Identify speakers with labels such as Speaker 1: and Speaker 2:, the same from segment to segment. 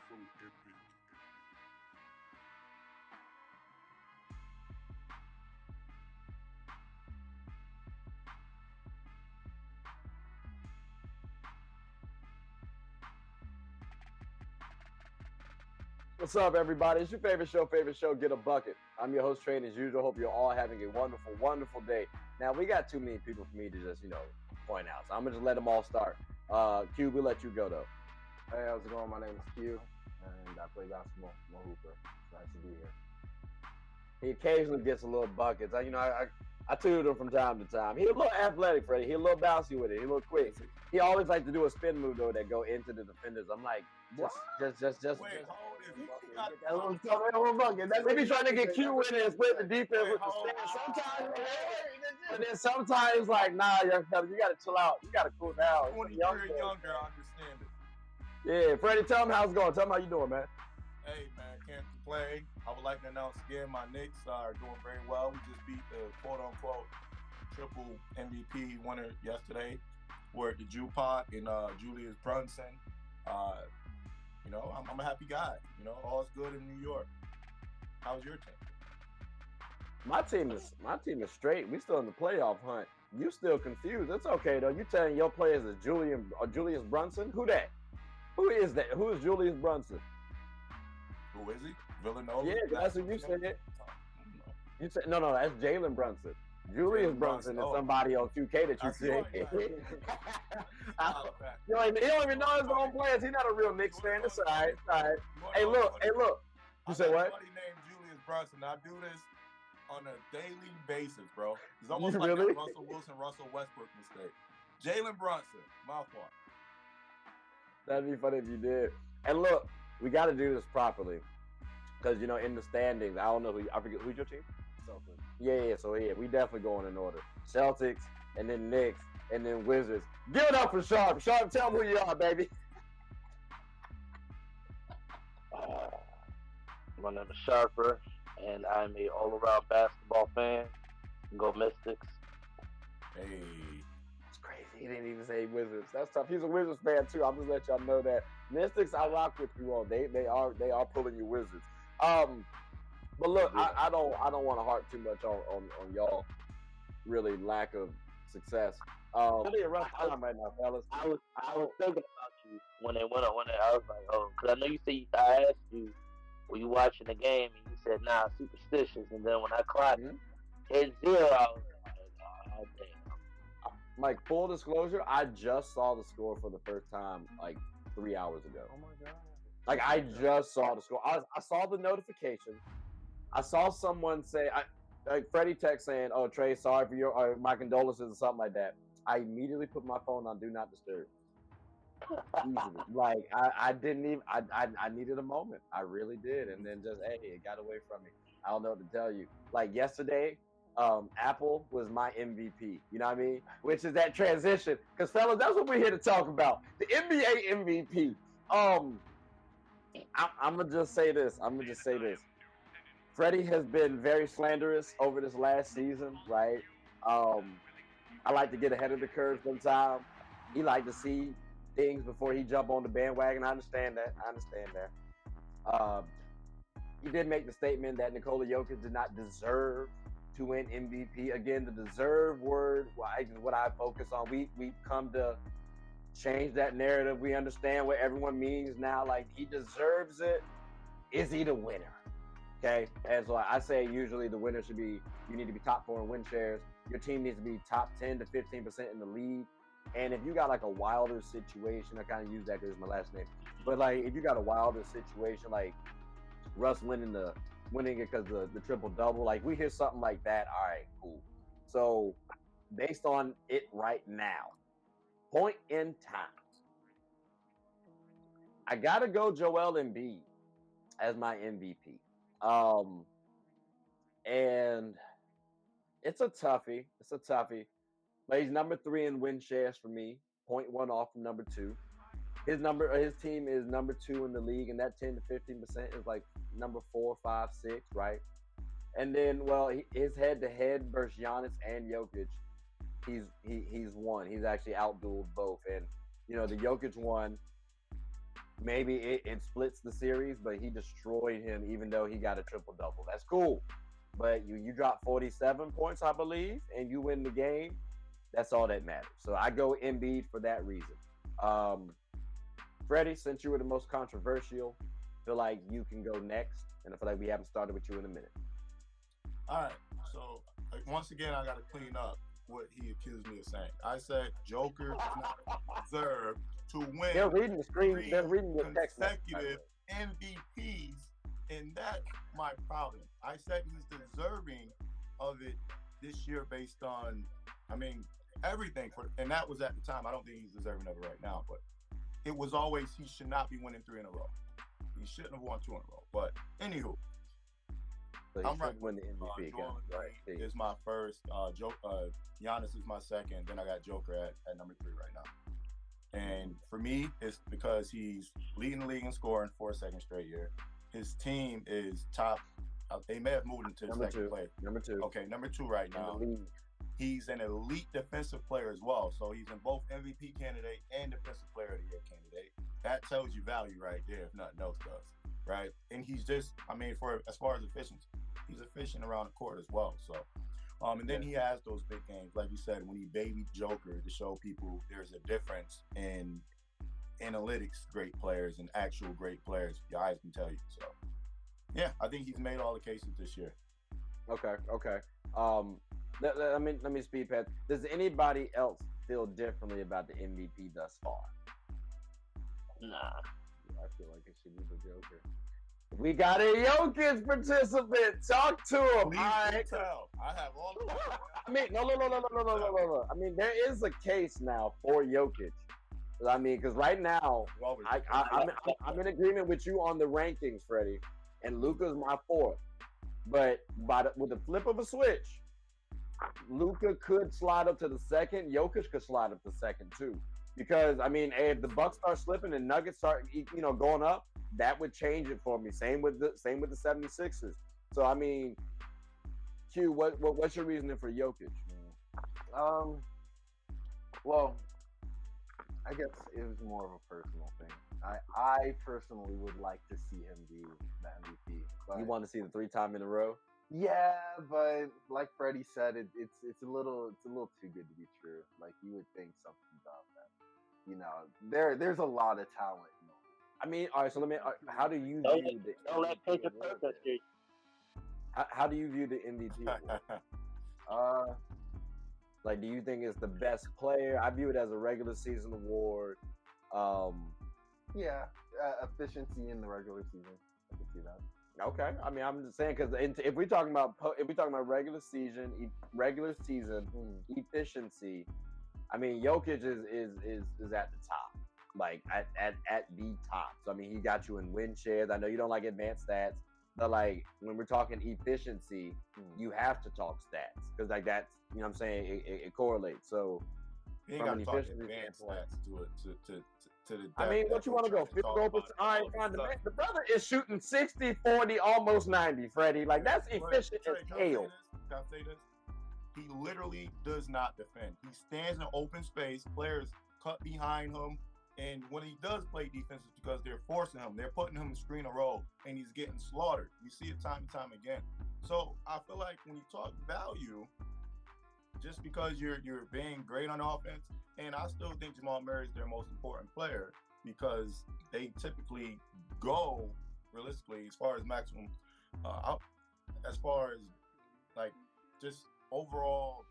Speaker 1: so epic.
Speaker 2: What's up, everybody? It's your favorite show, Get a Bucket. I'm your host, Trey, and as usual, hope you're all having a wonderful day. Now, we got too many people for me to just, point out, so I'm going to just let them all start. Q, we'll let you go, though.
Speaker 3: Hey, how's it going? My name is Q, and I play basketball. I'm a hooper. It's nice to be here.
Speaker 2: He occasionally gets a little buckets. I tutored him from time to time. He's a little athletic, Freddie. He's a little bouncy with it. He's a little quick. He always likes to do a spin move, though, that go into the defenders. I'm like, just.
Speaker 1: Wait, hold it. He
Speaker 3: Bucket.
Speaker 1: got
Speaker 3: Get that little bucket.
Speaker 2: They be trying to get Q in and split the defense with the
Speaker 1: hold
Speaker 2: stand.
Speaker 1: on.
Speaker 2: And then sometimes, like, nah, young fella, you got to chill out. You got to cool down.
Speaker 1: 23 or younger, I understand it.
Speaker 2: Yeah, Freddie, tell him how it's going. Tell him how you doing, man.
Speaker 1: Hey, man, can't complain. I would like to announce again my Knicks are doing very well. We just beat the quote-unquote triple MVP winner yesterday. We're at the GABPod in Julius Brunson. I'm a happy guy. All's good in New York. How's your team?
Speaker 2: My team is straight. We still in the playoff hunt. You still confused. It's okay though. You telling your players is Julius Brunson? Who that? Who is that? Who is Julius Brunson?
Speaker 1: Who is he? Villanova?
Speaker 2: Yeah, that's what you said. You said no. That's Jalen Brunson. Julius Brunson is somebody on 2K that you said. He don't even know his own players. He's not a real Knicks fan. It's all right. Hey, look. You said what?
Speaker 1: Somebody named Julius Brunson. I do this on a daily basis, bro. It's almost
Speaker 2: like
Speaker 1: that Russell Wilson, Russell Westbrook mistake. Jalen Brunson, my fault.
Speaker 2: That'd be funny if you did. And look, we got to do this properly because in the standings, I don't know I forget who's your team.
Speaker 3: Celtics.
Speaker 2: Yeah. So we definitely going in order. Celtics, and then Knicks, and then Wizards. Give it up for Sharp. Sharp, tell them who you are, baby.
Speaker 4: My name is Sharper, and I'm a all-around basketball fan. Go Mystics.
Speaker 1: Hey.
Speaker 2: It's crazy. He didn't even say Wizards. That's tough. He's a Wizards fan too. I'll just let y'all know that. Mystics, I rock with you all. They are pulling you Wizards. But look, yeah. I don't want to harp too much on y'all really lack of success. Really a rough time right now, fellas.
Speaker 4: I was thinking about you when they went on. I was like, oh, because I know you said I asked you, were you watching the game? And you said, nah, superstitious. And then when I clocked hit 0, I was like, oh damn.
Speaker 2: Like, full disclosure, I just saw the score for the first time like 3 hours ago.
Speaker 3: Oh my god!
Speaker 2: Like, I just saw the score. I saw the notification. I saw someone say, like Freddie text saying, "Oh, Trey, sorry for my condolences," or something like that. I immediately put my phone on Do Not Disturb. Easily, like I didn't even. I needed a moment. I really did, and then just it got away from me. I don't know what to tell you. Like yesterday, Apple was my MVP. You know what I mean? Which is that transition. Because fellas, that's what we're here to talk about. The NBA MVP. I'm gonna just say this. Freddie has been very slanderous over this last season, right? I like to get ahead of the curve sometimes. He like to see things before he jump on the bandwagon. I understand that. He did make the statement that Nikola Jokic did not deserve to win MVP. Again, the deserve word is what I focus on. We've come to change that narrative. We understand what everyone means now. Like, he deserves it. Is he the winner? Okay, and so I say usually the winner should be, you need to be top 4 in win shares. Your team needs to be top 10 to 15% in the league. And if you got like a Wilder situation, I kind of use that because it's my last name. But like, if you got a Wilder situation, like Russ winning it because the triple double, like we hear something like that. All right, cool. So based on it right now, point in time, I gotta go Joel Embiid as my MVP. And it's a toughie. But he's number 3 in win shares for me, 0.1 off from number 2. His team is number 2 in the league, and that 10 to 15% is like number 4, 5, 6, right? And then, his head-to-head versus Giannis and Jokic, he's won. He's actually outdueled both. And the Jokic one, maybe it splits the series, but he destroyed him even though he got a triple-double. That's cool. But you drop 47 points, I believe, and you win the game. That's all that matters. So I go Embiid for that reason. Freddie, since you were the most controversial, feel like you can go next, and I feel like we haven't started with you in a minute.
Speaker 1: All right. So once again, I got to clean up what he accused me of saying. I said Joker does not deserve to win.
Speaker 2: They're reading the screen. They're reading the text
Speaker 1: consecutive MVPs, and that's my problem. I said he's deserving of it this year based on, everything. And that was at the time. I don't think he's deserving of it right now, but it was always he should not be winning 3 in a row. He shouldn't have won 2 in a row. But anywho,
Speaker 2: so I'm right. Win the MVP
Speaker 1: again. Right. Is my first. Giannis is my second. Then I got Joker at number 3 right now. And for me, it's because he's leading the league in scoring for a second straight year. His team is top. They may have moved into second place.
Speaker 2: Number 2.
Speaker 1: Okay, number 2 right now. He's an elite defensive player as well. So he's in both MVP candidate and Defensive Player of the Year candidate. That tells you value right there, if nothing else does, right? And he's just, for as far as efficiency, he's efficient around the court as well. So, and then he has those big games, like you said, when he babied Joker to show people there's a difference in analytics great players and actual great players. Your eyes can tell you. So, yeah, I think he's made all the cases this year.
Speaker 2: Okay. Let me speed past. Does anybody else feel differently about the MVP thus far?
Speaker 4: Nah.
Speaker 3: I feel like it should be the Joker.
Speaker 2: We got a Jokic participant. Talk to him.
Speaker 1: Please tell. I have all the
Speaker 2: no. There is a case now for Jokic. Because right now, I'm in agreement with you on the rankings, Freddie, and Luka's my 4th. But with the flip of a switch, Luka could slide up to the 2nd. Jokic could slide up to 2nd too. Because if the Bucks start slipping and Nuggets start, going up, that would change it for me. Same with the 76ers. So Q, what's your reasoning for Jokic?
Speaker 3: Well, I guess it was more of a personal thing. I personally would like to see him be the MVP. But
Speaker 2: you want to see the 3-time in a row?
Speaker 3: Yeah, but like Freddie said, it's a little too good to be true. Like you would think something about that. There's a lot of talent.
Speaker 2: All right. So how do you view the?
Speaker 4: Don't let Patriot Purpose.
Speaker 2: How do you view the MVP award? Do you think it's the best player? I view it as a regular season award.
Speaker 3: Yeah, efficiency in the regular season. I can see that.
Speaker 2: Okay, I'm just saying because if we're talking about regular season efficiency, Jokic is at the top, like at the top. So he got you in win shares. I know you don't like advanced stats, but when we're talking efficiency, you have to talk stats because that's what I'm saying it correlates. So
Speaker 1: you ain't got to talk advanced stats to the
Speaker 2: what you want to go? 50 goal percent? All right, fine. The brother is shooting 60, 40, almost 90, Freddie. That's efficient as hell.
Speaker 1: Can I say this? He literally does not defend. He stands in open space. Players cut behind him. And when he does play defense, it's because they're forcing him. They're putting him in screen and roll, and he's getting slaughtered. You see it time and time again. So I feel like when you talk value, just because you're being great on offense, and I still think Jamal Murray is their most important player because they typically go realistically as far as maximum, as far as just overall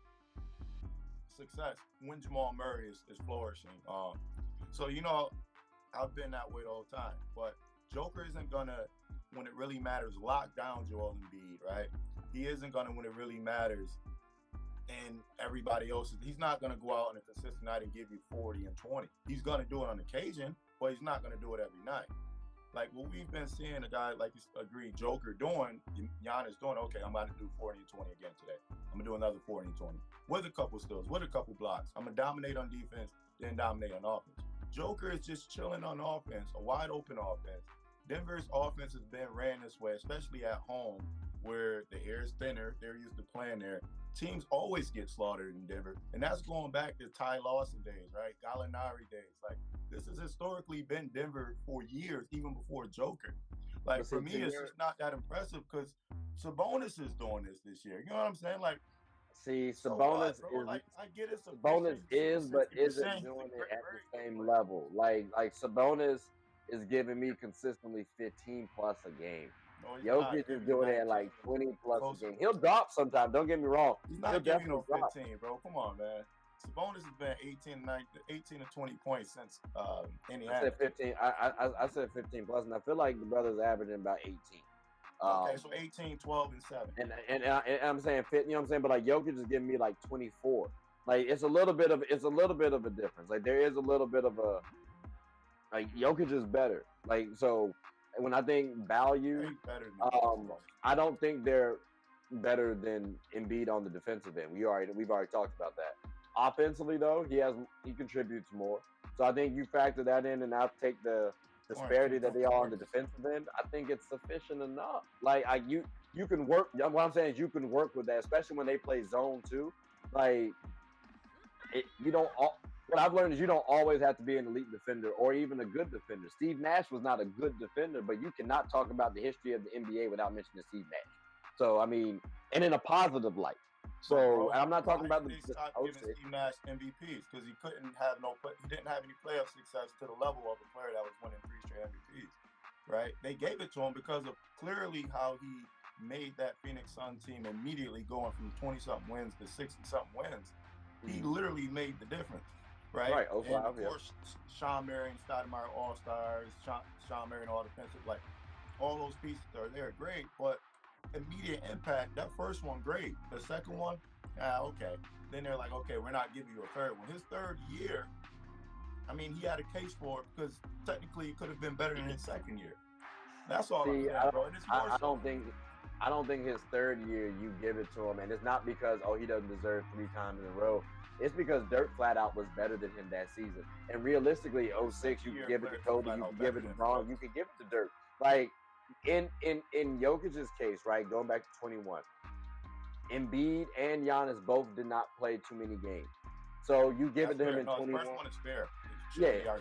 Speaker 1: success when Jamal Murray is flourishing. So I've been that way the whole time, but Joker isn't gonna, when it really matters, lock down Joel Embiid, right? He isn't gonna, when it really matters, and everybody else, he's not going to go out on a consistent night and give you 40 and 20. He's going to do it on occasion, but he's not going to do it every night. What we've been seeing a guy, like you agreed, Joker doing, Giannis doing, okay, I'm about to do 40 and 20 again today. I'm going to do another 40 and 20 with a couple steals, with a couple blocks. I'm going to dominate on defense, then dominate on offense. Joker is just chilling on offense, a wide open offense. Denver's offense has been ran this way, especially at home, where the air is thinner. They're used to playing there. Teams always get slaughtered in Denver, and that's going back to Ty Lawson days, right? Gallinari days. This is historically been Denver for years, even before Joker. Like,
Speaker 2: But
Speaker 1: for
Speaker 2: see,
Speaker 1: me,
Speaker 2: to
Speaker 1: it's
Speaker 2: your
Speaker 1: just not that impressive because Sabonis is doing this year. You know what I'm saying? Like,
Speaker 2: see,
Speaker 1: so what,
Speaker 2: Sabonis
Speaker 1: bro?
Speaker 2: is
Speaker 1: Like, I get it's
Speaker 2: Sabonis
Speaker 1: efficient. He's shooting
Speaker 2: is, but
Speaker 1: 60%.
Speaker 2: isn't
Speaker 1: He's a
Speaker 2: doing it
Speaker 1: great,
Speaker 2: at
Speaker 1: very
Speaker 2: the
Speaker 1: good
Speaker 2: same
Speaker 1: player.
Speaker 2: level. Like Sabonis is giving me consistently 15 plus a game.
Speaker 1: No, he's not.
Speaker 2: Jokic
Speaker 1: He's
Speaker 2: is
Speaker 1: giving you
Speaker 2: doing it at
Speaker 1: 19.
Speaker 2: like 20 plus a
Speaker 1: Closer.
Speaker 2: game. He'll drop sometimes. Don't get me wrong.
Speaker 1: He's
Speaker 2: He'll
Speaker 1: not giving you
Speaker 2: definitely
Speaker 1: no
Speaker 2: drop.
Speaker 1: 15, bro. Come on, man. Sabonis has been 18 to 20 points since Indiana.
Speaker 2: I said 15. I said 15 plus, and I feel like the brother's averaging about 18.
Speaker 1: Okay, so 18, 12, and 7.
Speaker 2: And I'm saying fit, you know what I'm saying? But like Jokic is giving me like 24. Like it's a little bit of a difference. Like there is a little bit of a like Jokic is better. Like so when I think value,
Speaker 1: He's better than
Speaker 2: I don't think they're better than Embiid on the defensive end. We've already talked about that. Offensively though, he contributes more. So I think you factor that in, and I'll take the disparity that they are on the defensive end. I think it's sufficient enough. Like you can work. What I'm saying is you can work with that, especially when they play zone too. Like you don't. What I've learned is you don't always have to be an elite defender or even a good defender. Steve Nash was not a good defender, but you cannot talk about the history of the NBA without mentioning Steve Nash. So I mean, and in a positive light. So
Speaker 1: bro,
Speaker 2: I'm not talking about
Speaker 1: they stopped giving Steve Nash MVPs because he didn't have any playoff success to the level of a player that was winning 3 straight MVPs, right? They gave it to him because of clearly how he made that Phoenix Sun team immediately going from 20-something wins to 60-something wins. He literally made the difference, right?
Speaker 2: Right.
Speaker 1: And of course, Sean Marion, Stoudemire All-Stars, Sean Marion All Defensive, like all those pieces are there, great, but immediate impact. That first one, great. The second one, okay. Then they're like, okay, we're not giving you a third one. His third year, I mean, he had a case for it because technically it could have been better than his second year. That's all I'm saying, bro. And it's more
Speaker 2: I don't think his third year you give it to him, and it's not because he doesn't deserve 3 times in a row. It's because Dirk flat out was better than him that season. And realistically, 06, you can give it to Kobe, you can give it to Braun, you can give it to Dirk. Like in Jokic's case, right, going back to 21, Embiid and Giannis both did not play too many games. So you give it to him in 21.
Speaker 1: The first one is fair.
Speaker 2: Yeah.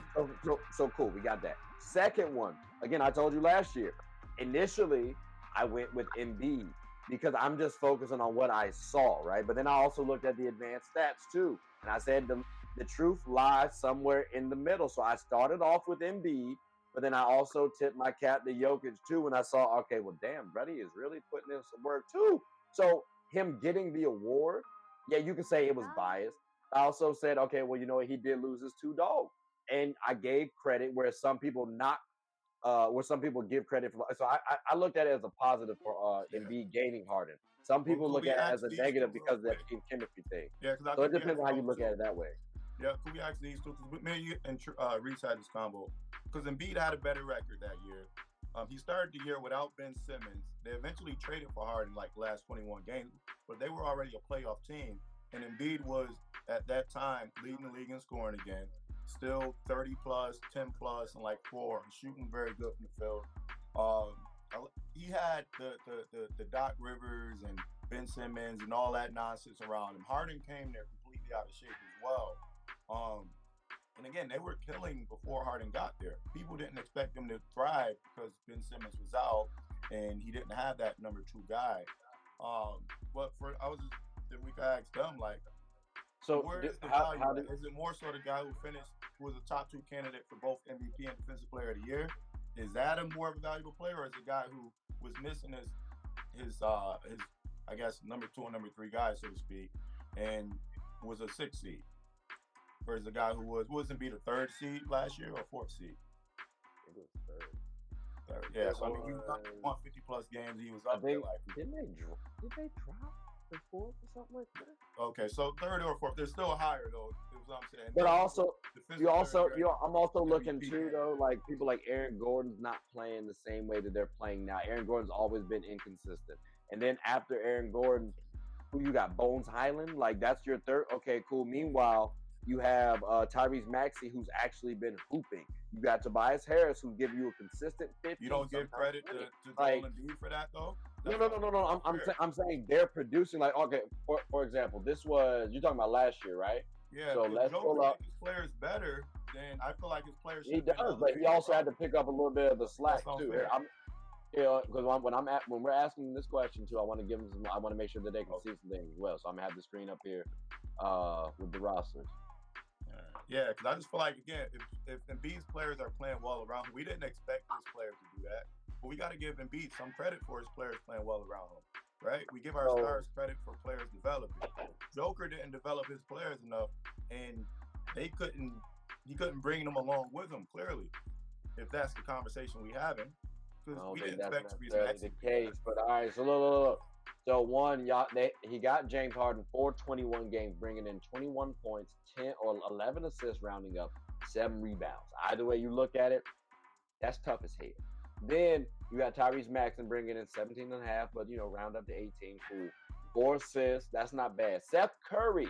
Speaker 2: So cool. We got that. Second one, again, I told you last year. Initially, I went with Embiid because I'm just focusing on what I saw, right? But then I also looked at the advanced stats too, and I said the truth lies somewhere in the middle. So I started off with Embiid, but then I also tipped my cap to Jokic too when I saw, okay, well, damn, Brady is really putting in some work too. So him getting the award, yeah, you can say it was biased. I also said, okay, well, you know what? He did lose his 2 dogs. And I gave credit where some people give credit for. So I looked at it as a positive for Embiid gaining Harden. Some people look at it as a negative because of that team chemistry thing.
Speaker 1: Yeah,
Speaker 2: so it depends on how you look at it that way.
Speaker 1: Yeah, can we ask these two? Because me and Reese had this combo. Because Embiid had a better record that year. He started the year without Ben Simmons. They eventually traded for Harden like the last 21 games, but they were already a playoff team. And Embiid was, at that time, leading the league in scoring again. Still 30 plus, 10 plus, and like 4, shooting very good from the field. He had the Doc Rivers and Ben Simmons and all that nonsense around him. Harden came there completely out of shape as well. And again, they were killing before Harden got there. People didn't expect him to thrive because Ben Simmons was out and he didn't have that number 2 guy. But we could ask them, like, so where is the value? Is it more so the guy who was a top 2 candidate for both MVP and Defensive Player of the Year? Is that a more valuable player, or is it a guy who was missing his I guess number 2 and number 3 guys, so to speak, and was a 6th seed? Versus the guy who wasn't be the 3rd seed last year or 4th seed?
Speaker 2: It was 3rd.
Speaker 1: Yeah, so I mean, he won 50 plus games. He was up there. Like,
Speaker 2: did they drop the 4th or something like that?
Speaker 1: Okay, so 3rd or 4th, they're still higher though. Is what I'm saying.
Speaker 2: But I'm also looking too though, like people like Aaron Gordon's not playing the same way that they're playing now. Aaron Gordon's always been inconsistent. And then after Aaron Gordon, who you got? Bones Highland, like that's your 3rd. Okay, cool. Meanwhile, you have Tyrese Maxey, who's actually been hooping. You got Tobias Harris, who's giving you a consistent 50.
Speaker 1: You don't give credit to Joel Embiid for that, though?
Speaker 2: No. I'm saying they're producing. Like, okay, for example, you're talking about last year, right?
Speaker 1: Yeah.
Speaker 2: So let's pull up.
Speaker 1: His players better. then I feel like his players should
Speaker 2: He
Speaker 1: have been
Speaker 2: does, but he
Speaker 1: elevated
Speaker 2: also had
Speaker 1: around
Speaker 2: to pick up a little bit of the slack
Speaker 1: That's
Speaker 2: too.
Speaker 1: unfair.
Speaker 2: Because when we're asking this question too, I want to give them some. I want to make sure that they can see some things as well. So I'm gonna have the screen up here with the rosters.
Speaker 1: Yeah, because I just feel like, again, if Embiid's players are playing well around him, we didn't expect his players to do that. But we got to give Embiid some credit for his players playing well around him, right? We give our stars credit for players developing. Joker didn't develop his players enough, and he couldn't bring them along with him, clearly, if that's the conversation we having. Because we didn't expect to be
Speaker 2: the case. But all right, so look. So one, he got James Harden for 21 games, bringing in 21 points, 10 or 11 assists, rounding up 7 rebounds. Either way you look at it, that's tough as hell. Then you got Tyrese Maxey bringing in 17 and a half, but round up to 18. Cool. 4 assists, that's not bad. Seth Curry,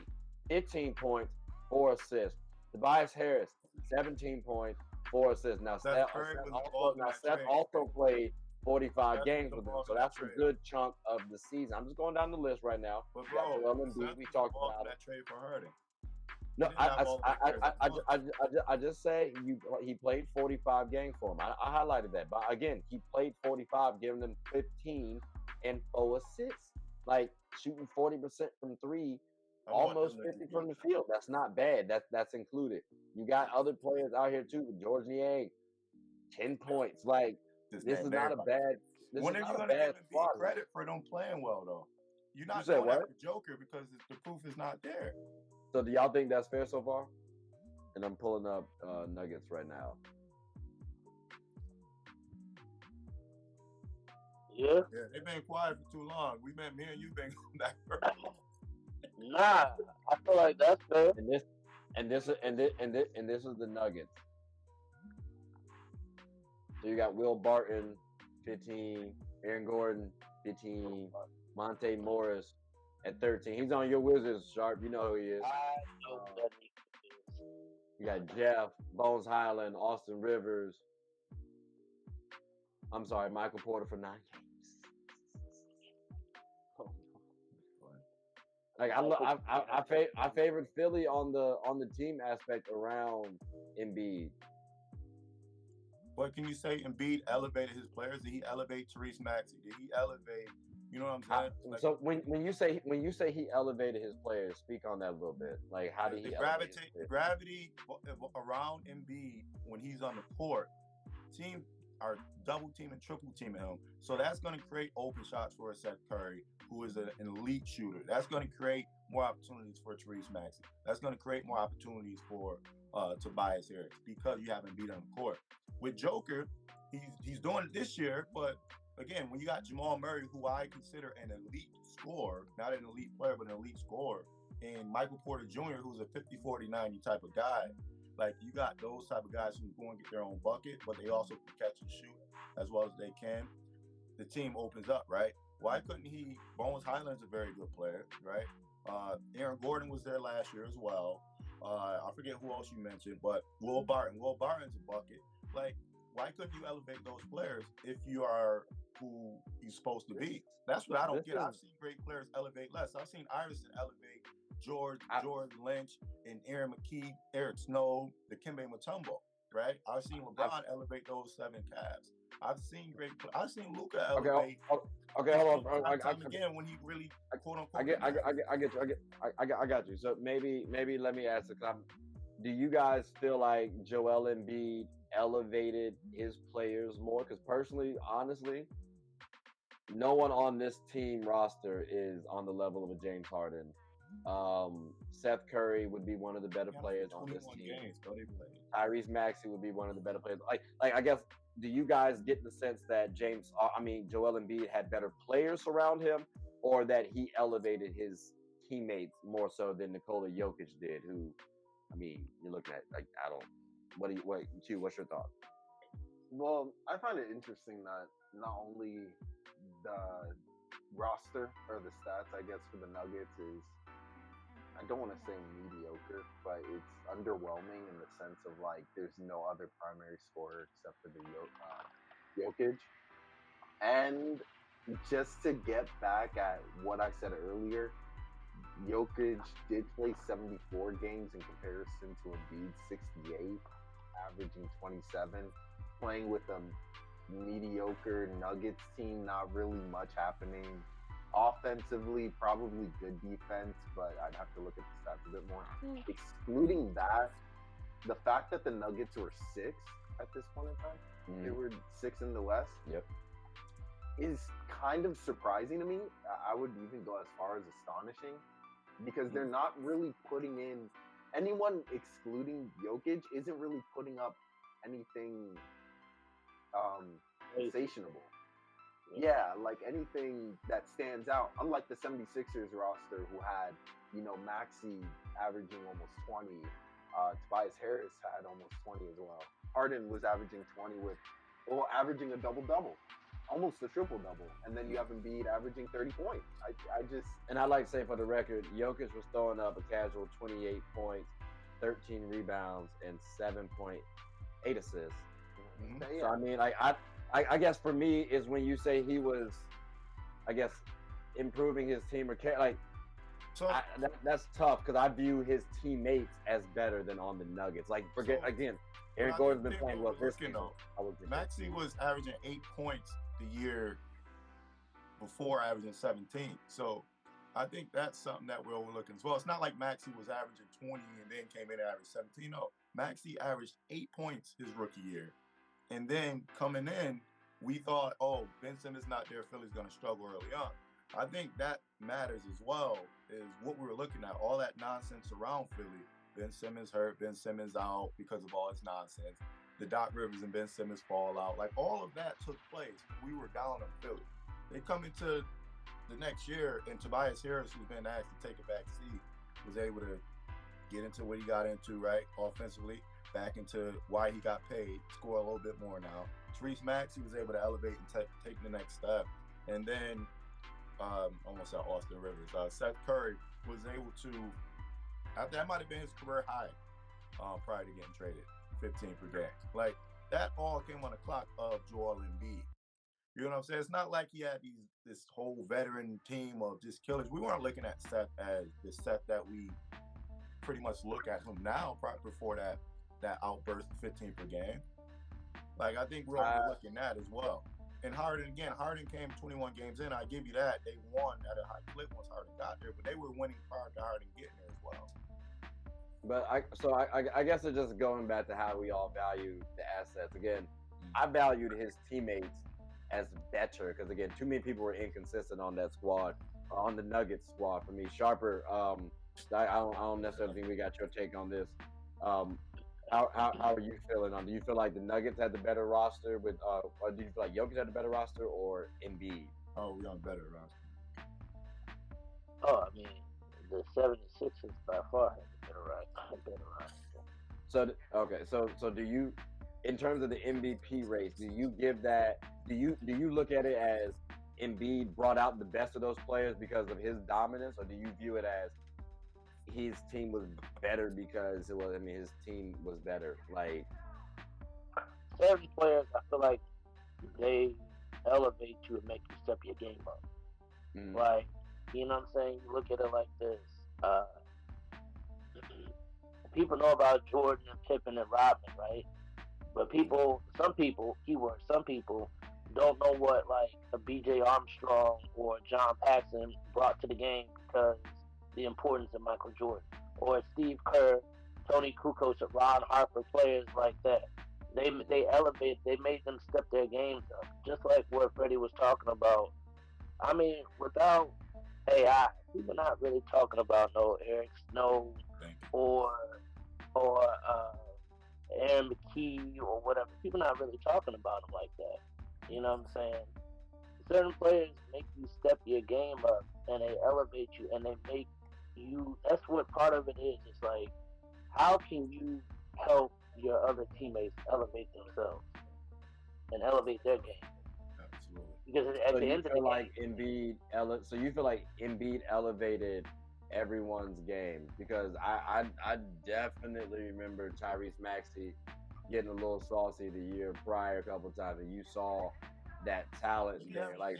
Speaker 2: 15 points, 4 assists. Tobias Harris, 17 points, 4 assists. Now Seth also played 45 games with them, so that's a good chunk of the season. I'm just going down the list right now.
Speaker 1: But bro,
Speaker 2: Embiid, we talked about
Speaker 1: that trade for Harden.
Speaker 2: No, I just say he played 45 games for him. I highlighted that, but again, he played 45, giving them 15 and 4 assists, like shooting 40% from 3, almost 50 from the field. That's not bad. That's included. You got other players out here too. George Niang, 10 points. Like this is not a bad.
Speaker 1: When are you going to give Embiid credit for them playing well though? You're not doing that with Joker because the proof is not there.
Speaker 2: So do y'all think that's fair so far? And I'm pulling up Nuggets right now.
Speaker 4: Yeah,
Speaker 1: they've been quiet for too long. Me and you been going back for
Speaker 4: Nah, I feel like that's fair.
Speaker 2: And this is the Nuggets. So you got Will Barton, 15, Aaron Gordon, 15, Monte Morris at 13. He's on your Wizards, Sharp. You know who he is.
Speaker 4: I know that he is.
Speaker 2: You got Jeff, Bones Highland, Austin Rivers. I'm sorry, Michael Porter for 9 games. Like I favored Philly on the team aspect around Embiid.
Speaker 1: But can you say Embiid elevated his players? Did he elevate Tyrese Maxey? Did he elevate? You know what I'm saying?
Speaker 2: So when you say he elevated his players, speak on that a little bit. Like how did he
Speaker 1: the gravity around Embiid when he's on the court? Team are double teaming, triple teaming him. So that's going to create open shots for Seth Curry, who is an elite shooter. That's going to create more opportunities for Tyrese Maxey. That's going to create more opportunities for Tobias Harris because you have Embiid on the court. With Joker, he's doing it this year, but again, when you got Jamal Murray, who I consider an elite scorer, not an elite player, but an elite scorer, and Michael Porter Jr., who's a 50-40-90 type of guy, like you got those type of guys who go and get their own bucket, but they also can catch and shoot as well as they can. The team opens up, right? Why couldn't he? Bones Highland's a very good player, right? Aaron Gordon was there last year as well. I forget who else you mentioned, but Will Barton. Will Barton's a bucket. Like, why couldn't you elevate those players if you are who you're supposed to be? That's what I don't get. I've seen great players elevate less. I've seen Iverson elevate George Lynch and Aaron McKee, Eric Snow, Dikembe Mutombo, right? I've seen LeBron elevate those 7 Cavs. I've seen Luka elevate.
Speaker 2: Okay, hold on.
Speaker 1: Again, when he really quote unquote.
Speaker 2: I got you. So maybe let me ask you. Do you guys feel like Joel Embiid elevated his players more? Because personally, honestly, no one on this team roster is on the level of a James Harden. Seth Curry would be one of the better players on this team. Tyrese Maxey would be one of the better players. Like I guess, do you guys get the sense that Joel Embiid had better players around him, or that he elevated his teammates more so than Nikola Jokic did? Who, I mean, you're looking at what's your thought?
Speaker 3: Well, I find it interesting that not only the roster or the stats, I guess, for the Nuggets is, I don't want to say mediocre, but it's underwhelming in the sense of like there's no other primary scorer except for the Jokic. And just to get back at what I said earlier, Jokic did play 74 games in comparison to Embiid 68. averaging 27, playing with a mediocre Nuggets team, not really much happening. Offensively, probably good defense, but I'd have to look at the stats a bit more. Excluding that, the fact that the Nuggets were 6 at this point in time, they were 6 in the West.
Speaker 2: Yep.
Speaker 3: Is kind of surprising to me. I would even go as far as astonishing, because they're not really putting in, anyone excluding Jokic isn't really putting up anything sensational. Yeah, like anything that stands out. Unlike the 76ers roster, who had, Maxey averaging almost 20. Tobias Harris had almost 20 as well. Harden was averaging 20 averaging a double-double. Almost a triple-double. And then you have Embiid averaging 30 points.
Speaker 2: And I'd like to say for the record, Jokic was throwing up a casual 28 points, 13 rebounds, and 7.8 assists.
Speaker 3: Mm-hmm.
Speaker 2: So, I mean, I guess for me is when you say he was, I guess, improving his team or that's tough because I view his teammates as better than on the Nuggets. Like, again, Aaron Gordon's been playing well this season.
Speaker 1: Maxey was averaging 8 points the year before averaging 17. So I think that's something that we're overlooking as well. It's not like Maxey was averaging 20 and then came in and averaged 17. No, Maxey averaged 8 points his rookie year. And then coming in, we thought, oh, Ben Simmons not there, Philly's going to struggle early on. I think that matters as well, is what we were looking at, all that nonsense around Philly. Ben Simmons hurt, Ben Simmons out because of all his nonsense. The Doc Rivers and Ben Simmons fall out. Like, all of that took place. We were down on Philly. They come into the next year, and Tobias Harris, who's been asked to take a back seat, was able to get into what he got into, right, offensively, back into why he got paid, score a little bit more now. Therese Maxey was able to elevate and take the next step. And then, almost at Austin Rivers, Seth Curry was able to, that might have been his career high prior to getting traded, 15 per game. Like, that all came on the clock of Joel Embiid. You know what I'm saying? It's not like he had this whole veteran team of just killers. We weren't looking at Seth as the Seth that we pretty much look at him now, before that outburst of 15 per game. Like, I think we're overlooking that as well. And Harden came 21 games in. I give you that. They won at a high clip once Harden got there, but they were winning prior to Harden getting there as well.
Speaker 2: But I guess it's just going back to how we all value the assets. Again, I valued his teammates as better because, again, too many people were inconsistent on that squad, on the Nuggets squad for me. Sharper, I don't necessarily think we got your take on this. How are you feeling on? Do you feel like the Nuggets had the better roster or do you feel like Jokic had the better roster or Embiid?
Speaker 1: Oh, we on better roster.
Speaker 4: Oh, I mean, the 76ers by far had the better roster.
Speaker 2: So do you, in terms of the MVP race, do you give that? Do you look at it as Embiid brought out the best of those players because of his dominance, or do you view it as his team was better because his team was better? Like,
Speaker 4: certain players, I feel like they elevate you and make you step your game up. Like, you know what I'm saying? You look at it like this. People know about Jordan and Pippen and Rodman, right? But some people don't know what, like, a B.J. Armstrong or John Paxson brought to the game because the importance of Michael Jordan, or Steve Kerr, Tony Kukoc, Ron Harper, players like that. They made them step their games up, just like what Freddie was talking about. I mean, without AI, people not really talking about no Eric Snow or Aaron McKee or whatever. People not really talking about them like that. You know what I'm saying? Certain players make you step your game up, and they elevate you, and they make you. That's what part of it is. It's like, how can you help your other teammates elevate themselves and elevate their game?
Speaker 1: Absolutely.
Speaker 4: Because at the end of the
Speaker 2: game, so you feel like Embiid elevated everyone's game, because I definitely remember Tyrese Maxey getting a little saucy the year prior a couple of times, and you saw that talent there. Like,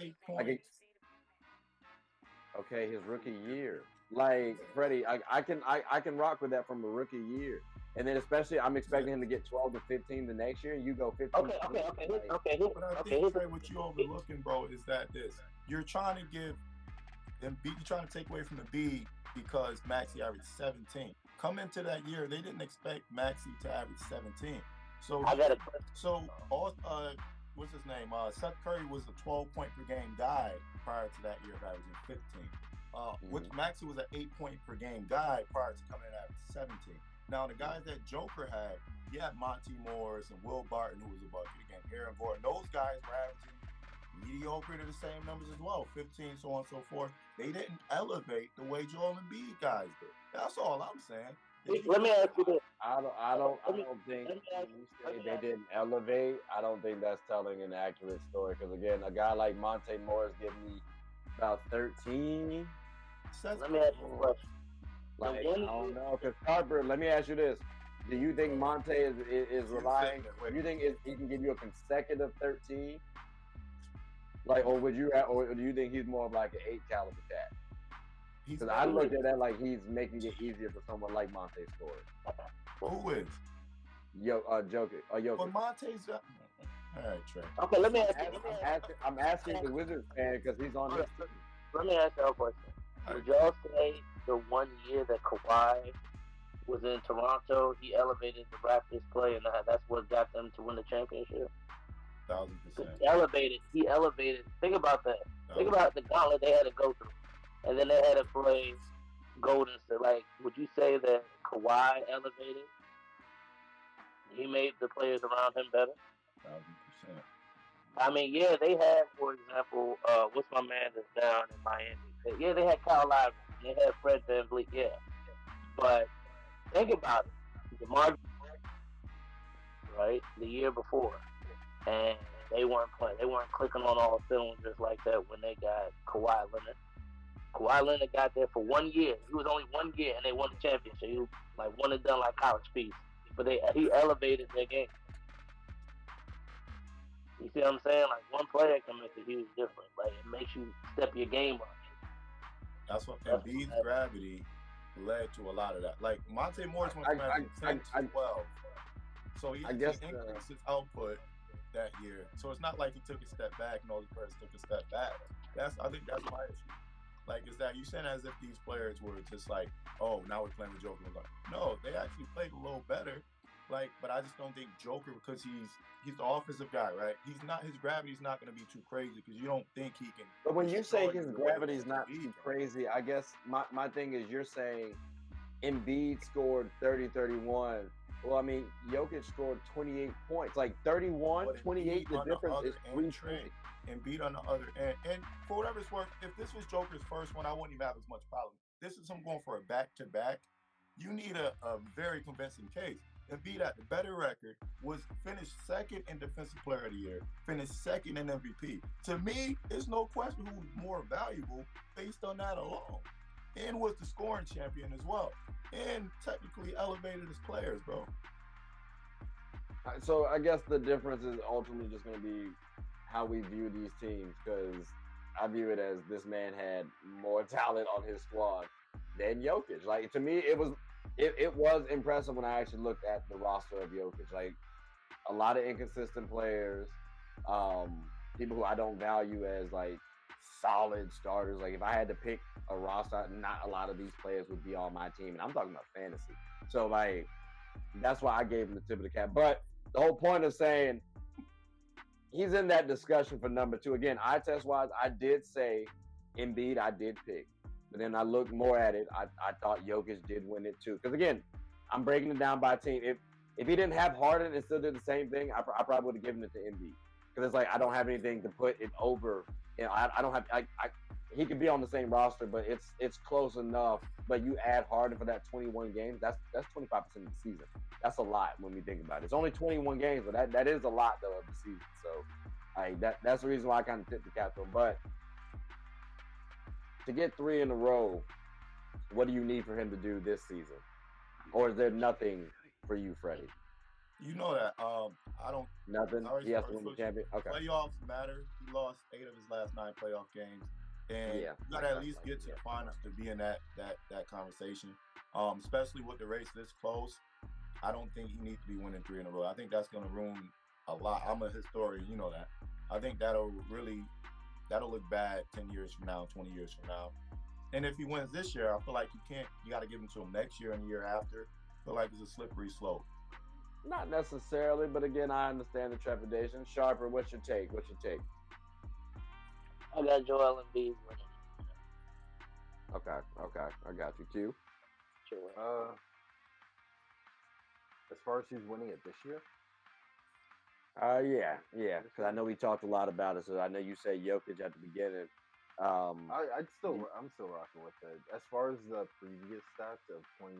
Speaker 2: okay, his rookie year. Like, Freddie, I can rock with that from a rookie year. And then especially, I'm expecting him to get 12 to 15 the next year. You go 15.
Speaker 4: Okay.
Speaker 1: But I think, Trey, what you overlooking, bro, is that you're trying to give Embiid, you're trying to take away from the B because Maxey averaged 17. Come into that year, they didn't expect Maxey to average 17. So
Speaker 4: I got a
Speaker 1: what's his name? Seth Curry was a 12-point per game guy prior to that year of averaging 15. Which Maxey was an 8-point per game guy prior to coming in at 17. Now the guys that Joker had, you had Monty Morris and Will Barton, who was a bucket again, Aaron Gordon. Those guys were averaging mediocre to the same numbers as well, 15, so on and so forth. They didn't elevate the way Joel Embiid guys did. That's all I'm saying.
Speaker 4: Let me ask you this.
Speaker 2: I don't think when you say they didn't elevate, I don't think that's telling an accurate story. Because again, a guy like Monte Morris gave me about 13.
Speaker 4: Let me ask you a question.
Speaker 2: Like, I don't know. Because Harper, let me ask you this: do you think Monte is relying? Do you think he can give you a consecutive 13? Like, or do you think he's more of like an 8 caliber cat? Because I looked at that like he's making it easier for someone like Monte scored.
Speaker 1: Who is?
Speaker 2: Jokic.
Speaker 1: But Monte's all right, Trey.
Speaker 4: Okay, let me ask you.
Speaker 2: I'm asking the Wizards fan because he's on this.
Speaker 4: Let me ask you a question. Would y'all say the 1 year that Kawhi was in Toronto, he elevated the Raptors play, and that's what got them to win the championship?
Speaker 1: 1,000%.
Speaker 4: He elevated. Think about that. Think about the gauntlet they had to go through, and then they had to play Golden State. Like, would you say that Kawhi elevated? He made the players around him better.
Speaker 1: 1,000%.
Speaker 4: I mean, yeah, they had, for example, what's my man that's down in Miami? Yeah, they had Kyle Lowry. They had Fred VanVleet. Yeah, but think about it. DeMar, right? The year before. And they weren't playing. They weren't clicking on all cylinders like that when they got Kawhi Leonard. Kawhi Leonard got there for 1 year. He was only 1 year, and they won the championship. He was like one and done, like college piece. But he elevated their game. You see what I'm saying? Like, one player can make a huge difference. Like, it makes you step your game up.
Speaker 1: That's what Embiid's gravity led to a lot of that. Like, Monte Morris went from 10 to 12. So he increased his output that year. So it's not like he took a step back and all the players took a step back. I think that's my issue. Like, is that you saying as if these players were just like, oh, now we're playing with Joker. No, they actually played a little better. Like, but I just don't think Joker, because he's the offensive guy, right? His gravity's not going to be too crazy because you don't think he can.
Speaker 2: But when you say his gravity's not too crazy, I guess my thing is you're saying Embiid scored 30-31. Well, I mean, Jokic scored 28 points. Like 31, 28, the difference is 3 points.
Speaker 1: Embiid on the other end. And for whatever it's worth, if this was Joker's first one, I wouldn't even have as much problem. This is him going for a back-to-back. You need a very convincing case. Embiid had the better record, was finished second in Defensive Player of the Year, finished second in MVP. To me, there's no question who's more valuable based on that alone. And was the scoring champion as well. And technically elevated his players, bro.
Speaker 2: So I guess the difference is ultimately just going to be how we view these teams, because I view it as this man had more talent on his squad than Jokic. Like, to me, it was impressive when I actually looked at the roster of Jokic. Like, a lot of inconsistent players, people who I don't value as like solid starters. Like, if I had to pick a roster, not a lot of these players would be on my team, and I'm talking about fantasy. So like, that's why I gave him the tip of the cap. But the whole point of saying he's in that discussion for number 2. Again, eye test wise, I did say Embiid, I did pick. But then I looked more at it. I thought Jokic did win it too. Because again, I'm breaking it down by team. If he didn't have Harden and still did the same thing, I probably would have given it to Embiid. Because it's like, I don't have anything to put it over. You know, I don't have. He could be on the same roster, but it's close enough. But you add Harden for that 21 games. That's 25% of the season. That's a lot when we think about it. It's only 21 games, but that is a lot though of the season. So that's the reason why I kind of tipped the cap to him. But to get 3 in a row, what do you need for him to do this season? Or is there nothing for you, Freddie?
Speaker 1: You know that. I don't.
Speaker 2: Nothing. He has to win the champion. Okay.
Speaker 1: Playoffs matter. He lost 8 of his last 9 playoff games, and you got to at least get to the finals to be in that conversation. Especially with the race this close, I don't think he needs to be winning 3 in a row. I think that's going to ruin a lot. I'm a historian, you know that. I think that'll look bad 10 years from now, 20 years from now. And if he wins this year, I feel like you got to give him to him next year and the year after. I feel like it's a slippery slope.
Speaker 2: Not necessarily, but again, I understand the trepidation. Sharper, what's your take?
Speaker 4: I got Joel Embiid winning.
Speaker 2: Okay, I got you too.
Speaker 4: Sure.
Speaker 3: As far as he's winning it this year.
Speaker 2: Yeah, because I know we talked a lot about it. So I know you said Jokic at the beginning.
Speaker 3: I'm still rocking with it. As far as the previous stats of the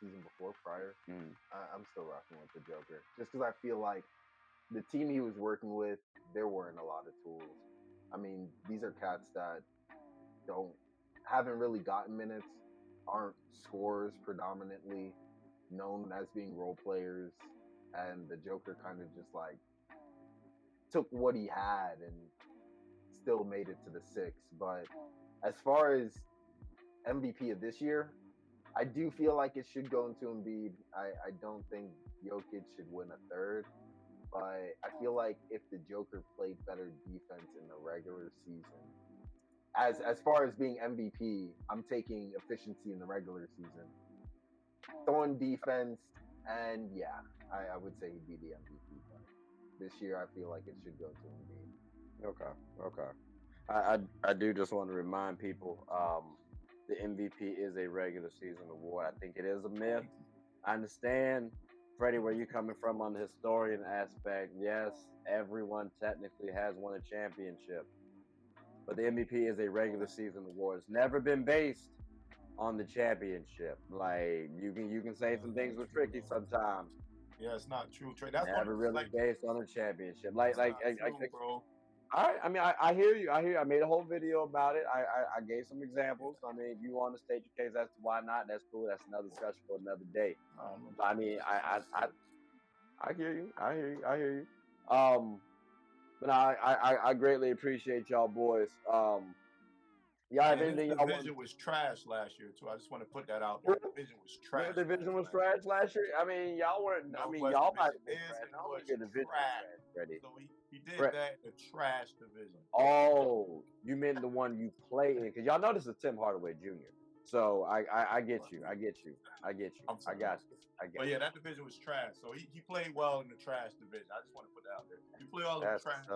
Speaker 3: season before prior, I'm still rocking with the Joker. Just because I feel like the team he was working with, there weren't a lot of tools. I mean, these are cats that haven't really gotten minutes, aren't scorers predominantly, known as being role players, and the Joker kind of just like took what he had and still made it to the 6. But as far as MVP of this year, I do feel like it should go into Embiid. I don't think Jokic should win a third, but I feel like if the Joker played better defense in the regular season, as far as being MVP, I'm taking efficiency in the regular season. On defense, and yeah, I would say he'd be the MVP. But this year, I feel like it should go to Embiid.
Speaker 2: Okay. I do just want to remind people, the MVP is a regular season award. I think it is a myth. I understand, Freddie, where you're coming from on the historian aspect. Yes, everyone technically has won a championship, but the MVP is a regular season award. It's never been based on the championship. Like you can say some things were tricky sometimes.
Speaker 1: Yeah, it's not true, Trey. That's
Speaker 2: never really based on a championship. Bro. All right, I mean, I hear you. I made a whole video about it. I gave some examples. I mean, if you want to state your case as to why not, that's cool. That's another discussion for another day. I mean, I hear you. I hear you. But I greatly appreciate y'all boys.
Speaker 1: Yeah, the division was trash last year too. I just want to put that out there. The division was trash.
Speaker 2: The division was trash last year. I mean, y'all weren't. I mean, y'all might have been trash. I don't think your division was trash, Freddie.
Speaker 1: So he did that in the trash division.
Speaker 2: Oh, you meant the one you play in? Because y'all know this is Tim Hardaway Jr. So I get you. I got you.
Speaker 1: But yeah, that division was trash. So he played well in the trash division. I just want to put that out there. He played all in the trash.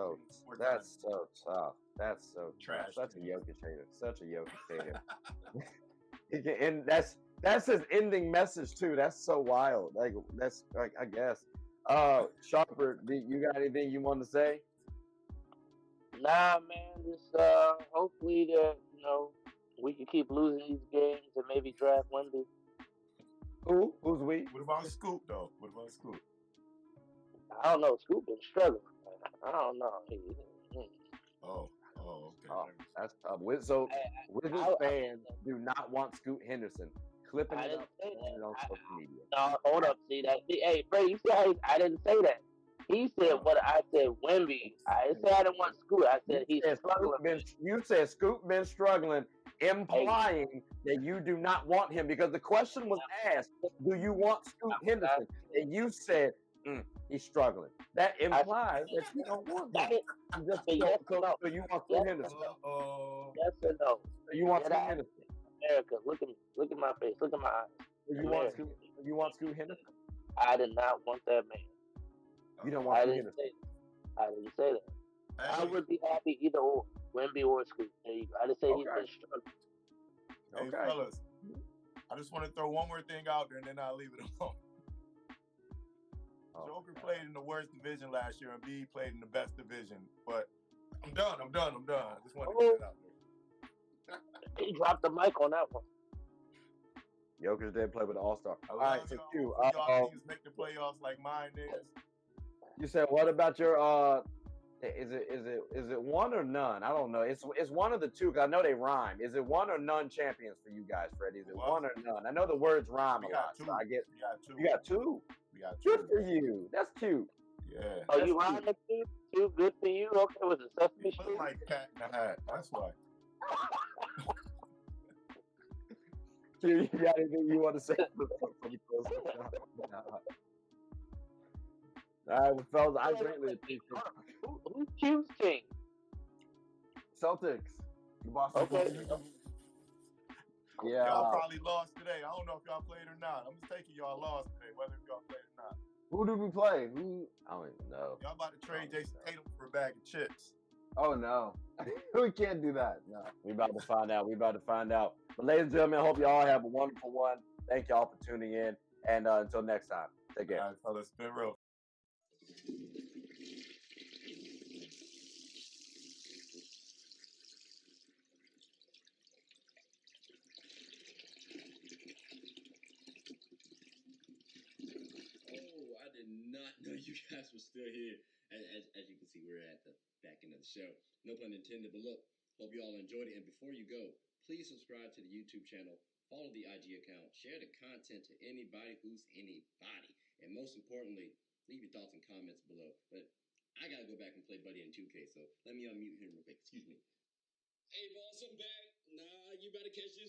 Speaker 2: That's so tough. That's so trash. Such a Jokic hater. Such a Jokic hater. And that's his ending message too. That's so wild. Like I guess. Sharper, you got anything you want to say?
Speaker 4: Nah, man. Just hopefully that we can keep losing these games and maybe draft Wemby.
Speaker 2: Who's we?
Speaker 1: What about Scoop though? What about Scoop?
Speaker 4: I don't know. Scoop been struggling. I don't know.
Speaker 1: Oh, okay.
Speaker 2: Oh, that's tough. So Wizards fans do not want Scoot Henderson. Clipping it up on social media.
Speaker 4: No, hold up. See that? Hey, Freddie, you see I didn't say that. He said what I said. Wemby. I didn't say I didn't want Scoot. I said he's struggling.
Speaker 2: You said Scoot been struggling, implying that you do not want him because the question was asked, "Do you want Scoot Henderson?" And you said he's struggling. That implies that you don't want him. So you want Scoot Henderson?
Speaker 4: Yes or no?
Speaker 2: So you want Scoot Henderson?
Speaker 4: America, look at me. Look at my face. Look at my eyes.
Speaker 2: You want Scoot Henderson?
Speaker 4: I did not want that man.
Speaker 2: You don't want Scoot Henderson?
Speaker 4: I didn't say that. Hey. I would be happy either or, Wemby or Scoot. There you go. I just say he's been struggling.
Speaker 1: Hey, fellas, I just want to throw one more thing out there, and then I'll leave it alone. Joker played in the worst division last year, and Embiid played in the best division. But I'm done. I just want to get it out there.
Speaker 4: He dropped the mic on that one.
Speaker 2: Jokic did play with the All-Star.
Speaker 1: All right, so y'all teams make the playoffs like mine is.
Speaker 2: You said what about your is it one or none? I don't know. It's one of the two because I know they rhyme. Is it one or none champions for you guys, Freddie? Is it one or none? I know the words rhyme a lot. So I get you got two.
Speaker 1: We got two.
Speaker 2: Good for you. That's cute.
Speaker 1: Yeah.
Speaker 4: Oh, you rhyme the two? Good for you. Okay, with the Sesame Street.
Speaker 1: Look like Cat in the Hat. That's why.
Speaker 2: Q, you got anything you want to say? All right, well, fellas, I greatly appreciate it.
Speaker 4: Who's Q's team?
Speaker 3: Celtics. The Boston
Speaker 4: Okay.
Speaker 3: Celtics.
Speaker 2: Yeah.
Speaker 1: Y'all probably lost today. I don't know if y'all played or not. I'm just taking y'all lost today, whether y'all played or not.
Speaker 3: Who did we play?
Speaker 2: I don't even know.
Speaker 1: Y'all about to trade Jason Tatum for a bag of chips.
Speaker 3: Oh no, we can't do that. No,
Speaker 2: We about to find out. But ladies and gentlemen, I hope y'all have a wonderful one. Thank y'all for tuning in, and until next time, take care.
Speaker 1: All right, fellas, it's been real.
Speaker 5: Oh, I did not know you guys were still here. As you can see, we're at the back end of the show. No pun intended, but look, hope you all enjoyed it. And before you go, please subscribe to the YouTube channel, follow the IG account, share the content to anybody who's anybody. And most importantly, leave your thoughts and comments below. But I gotta go back and play Buddy in 2K, so let me unmute him real quick. Excuse me. Hey, boss, I'm back. Nah, you better catch this.